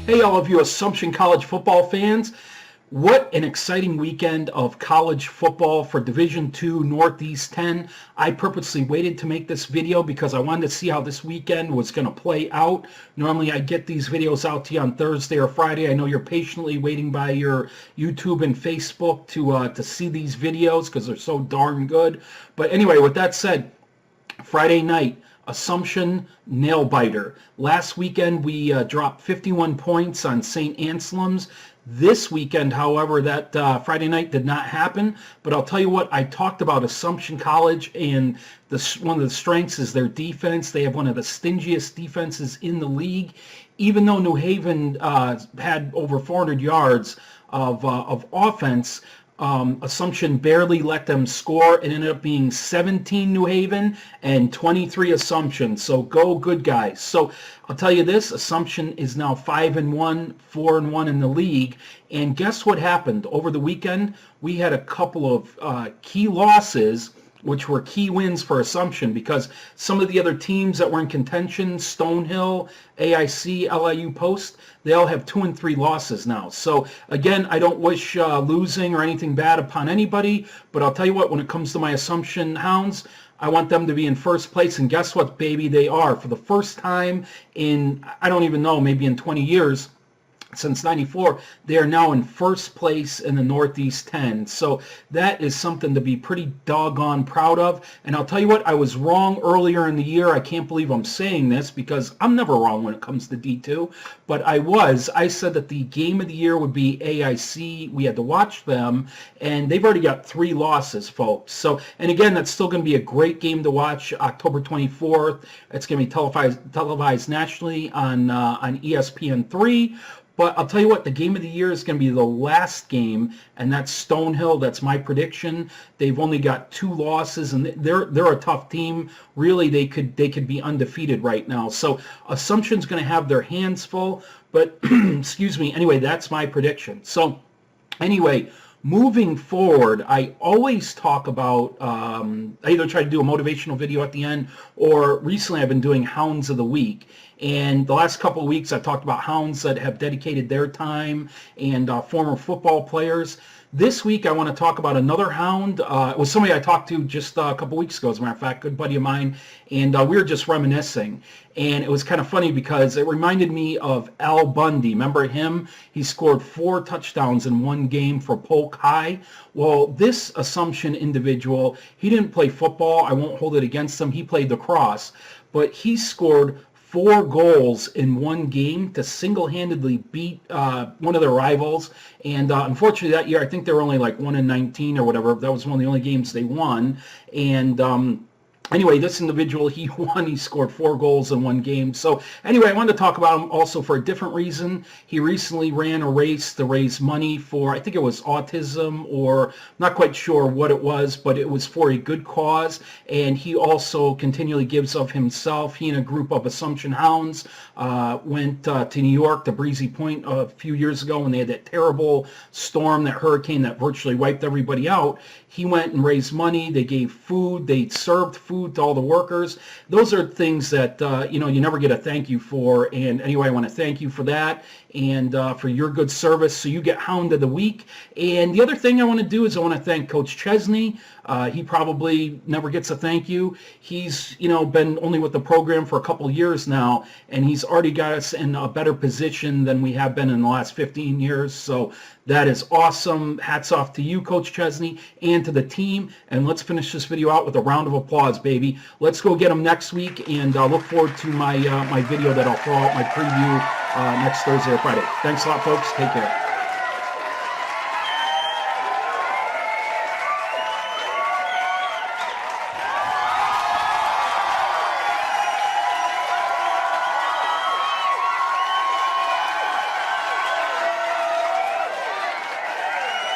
Hey, all of you Assumption College football fans. What an exciting weekend of college football for Division II Northeast 10. I purposely waited to make this video because I wanted to see how this weekend was going to play out. Normally I get these videos out to you on Thursday or Friday. I know you're patiently waiting by your YouTube and Facebook to see these videos because they're so darn good. But anyway, with that said, Friday night, Assumption nail biter. Last weekend we dropped 51 points on St. Anselm's. This weekend, however, that Friday night did not happen. But I'll tell you what, I talked about Assumption College, and one of the strengths is their defense. They have one of the stingiest defenses in the league. Even though New Haven had over 400 yards of offense, Assumption barely let them score. It ended up being 17 New Haven and 23 Assumption. So go good guys. So I'll tell you this, Assumption is now 5-1, 4-1 in the league. And guess what happened? Over the weekend, we had a couple of key losses, which were key wins for Assumption, because some of the other teams that were in contention, Stonehill, AIC, LIU Post, they all have 2 and 3 losses now. So again, I don't wish losing or anything bad upon anybody, but I'll tell you what, when it comes to my Assumption Hounds, I want them to be in first place, and guess what, baby, they are. For the first time in, I don't even know, maybe in 20 years, since 94, they are now in first place in the Northeast 10. So that is something to be pretty doggone proud of. And I'll tell you what, I was wrong earlier in the year. I can't believe I'm saying this because I'm never wrong when it comes to D2. But I said that the game of the year would be AIC. We had to watch them, and they've already got 3 losses, folks. So, and again, that's still going to be a great game to watch. October 24th. It's going to be televised nationally on ESPN3. But I'll tell you what, the game of the year is going to be the last game, and that's Stonehill. That's my prediction. They've only got 2 losses, and they're a tough team. Really, they could be undefeated right now. So Assumption's going to have their hands full. But excuse me. Anyway, that's my prediction. So anyway, moving forward, I always talk about, I either try to do a motivational video at the end, or recently I've been doing Hounds of the Week. And the last couple of weeks, I've talked about hounds that have dedicated their time and former football players. This week, I want to talk about another hound. It was somebody I talked to just a couple weeks ago, as a matter of fact, good buddy of mine, and we were just reminiscing. And it was kind of funny because it reminded me of Al Bundy. Remember him? He scored 4 touchdowns in one game for Polk High. Well, this Assumption individual, he didn't play football. I won't hold it against him. He played lacrosse, but he scored 4 goals in one game to single-handedly beat one of their rivals. And unfortunately that year, I think they were only like 1-19 or whatever. That was one of the only games they won. And anyway, this individual, he won. He scored 4 goals in one game. So anyway, I wanted to talk about him also for a different reason. He recently ran a race to raise money for, I think it was autism, or not quite sure what it was, but it was for a good cause. And he also continually gives of himself. He and a group of Assumption Hounds went to New York, to Breezy Point, a few years ago when they had that terrible storm, that hurricane that virtually wiped everybody out. He went and raised money. They gave food. They served food to all the workers. Those are things that, you never get a thank you for. And anyway, I want to thank you for that and for your good service. So you get Hound of the Week. And the other thing I want to do is I want to thank Coach Chesney. He probably never gets a thank you. He's, been only with the program for a couple years now, and he's already got us in a better position than we have been in the last 15 years. So that is awesome. Hats off to you, Coach Chesney, and to the team. And let's finish this video out with a round of applause, baby. Let's go get them next week, and look forward to my my video that I'll throw out, my preview, next Thursday or Friday. Thanks a lot, folks. Take care.